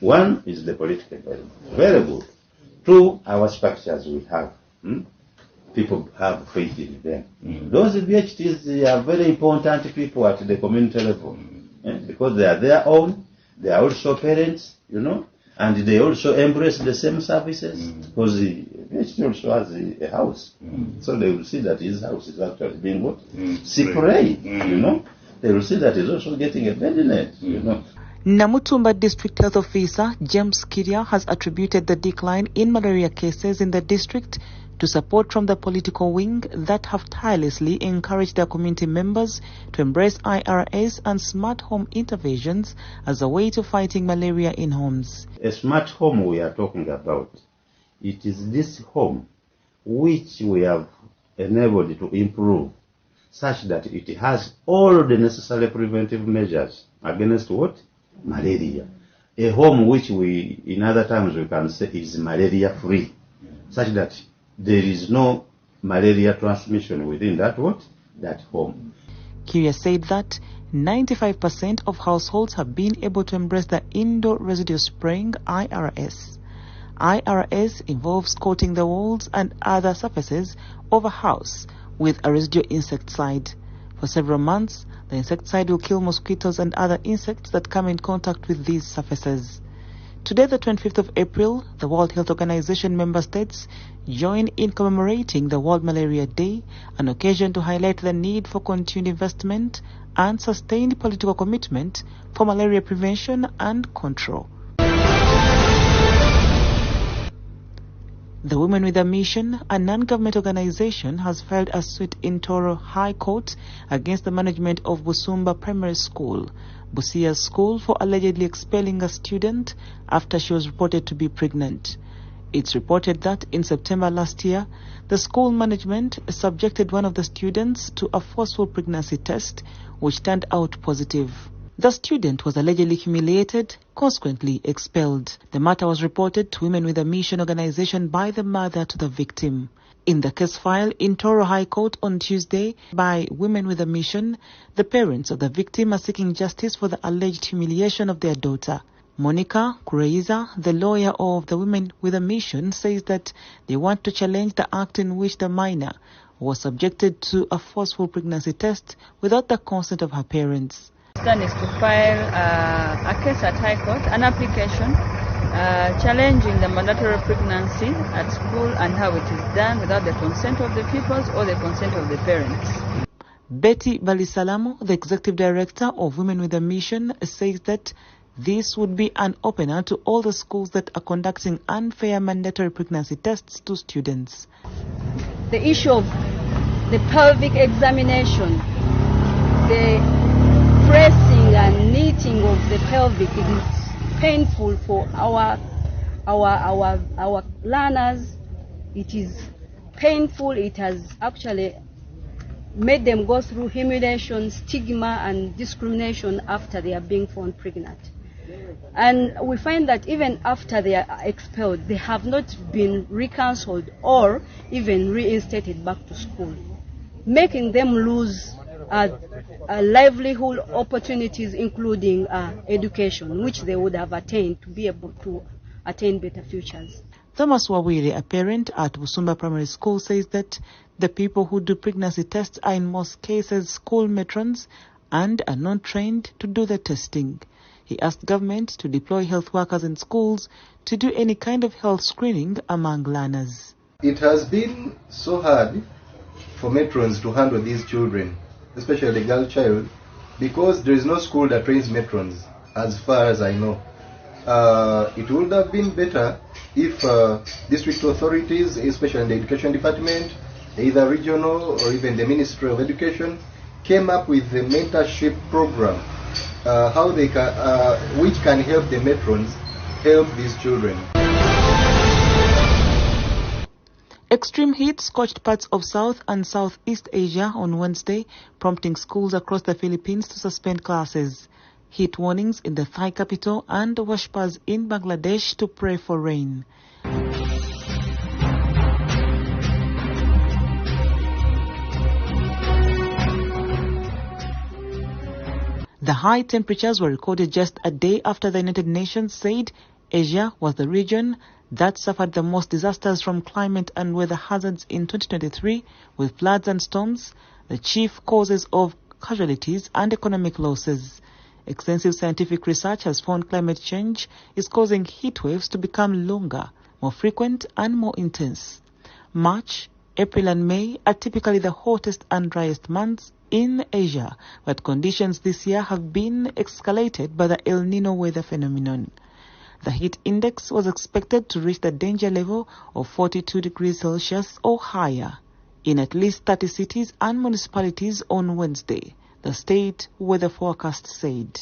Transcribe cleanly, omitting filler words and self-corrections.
One is the political environment. Very good. Two, our structures we have. People have faith in them. Those VHTs are very important people at the community level because they are their own. They are also parents, and they also embrace the same services because the VHT also has a house. So they will see that his house is actually being what? Sprayed, They will see that he's also getting a bed net, Namutumba District Health Officer James Kiria has attributed the decline in malaria cases in the district to support from the political wing that have tirelessly encouraged their community members to embrace IRS and smart home interventions as a way to fighting malaria in homes. A smart home we are talking about, it is this home which we have enabled to improve such that it has all the necessary preventive measures against what? Malaria. A home which we, in other times we can say is malaria free, such that there is no malaria transmission within that home. Kiria said that 95% of households have been able to embrace the indoor residue spraying IRS. IRS involves coating the walls and other surfaces of a house with a residual insecticide. For several months, the insecticide will kill mosquitoes and other insects that come in contact with these surfaces. Today, the 25th of April, the World Health Organization member states join in commemorating the World Malaria Day, an occasion to highlight the need for continued investment and sustained political commitment for malaria prevention and control. The Women with a Mission, a non-government organization, has filed a suit in Toro High Court against the management of Busumba Primary School, Busia's school, for allegedly expelling a student after she was reported to be pregnant. It's reported that in September last year, the school management subjected one of the students to a forceful pregnancy test, which turned out positive. The student was allegedly humiliated, consequently expelled. The matter was reported to Women with a Mission organization by the mother to the victim. In the case filed in Toro High Court on Tuesday by Women with a Mission, the parents of the victim are seeking justice for the alleged humiliation of their daughter. Monica Kureiza, the lawyer of the Women with a Mission, says that they want to challenge the act in which the minor was subjected to a forceful pregnancy test without the consent of her parents. Plan is to file a case at High Court, an application challenging the mandatory pregnancy at school and how it is done without the consent of the pupils or the consent of the parents. Betty Balisalamo, the executive director of Women with a Mission, says that this would be an opener to all the schools that are conducting unfair mandatory pregnancy tests to students. The issue of the pelvic examination, the pressing and knitting of the pelvic, it is painful for our learners. It is painful. It has actually made them go through humiliation, stigma and discrimination after they are being found pregnant. And we find that even after they are expelled, they have not been reconciled or even reinstated back to school, making them lose livelihood opportunities, including education, which they would have attained to be able to attain better futures. Thomas Wawire, a parent at Busumba Primary School, says that the people who do pregnancy tests are in most cases school matrons and are not trained to do the testing. He asked government to deploy health workers in schools to do any kind of health screening among learners. It has been so hard for matrons to handle these children, especially the girl child, because there is no school that trains matrons, as far as I know. It would have been better if district authorities, especially the education department, either regional or even the Ministry of Education, came up with a mentorship program, how they can, which can help the matrons help these children. Extreme heat scorched parts of South and Southeast Asia on Wednesday, prompting schools across the Philippines to suspend classes. Heat warnings in the Thai capital and worshippers in Bangladesh to pray for rain. The high temperatures were recorded just a day after the United Nations said Asia was the region that suffered the most disasters from climate and weather hazards in 2023, with floods and storms the chief causes of casualties and economic losses. Extensive scientific research has found climate change is causing heat waves to become longer, more frequent and more intense. March, April and May are typically the hottest and driest months in Asia, but conditions this year have been escalated by the El Nino weather phenomenon. The heat index was expected to reach the danger level of 42 degrees Celsius or higher in at least 30 cities and municipalities on Wednesday, the state weather forecast said.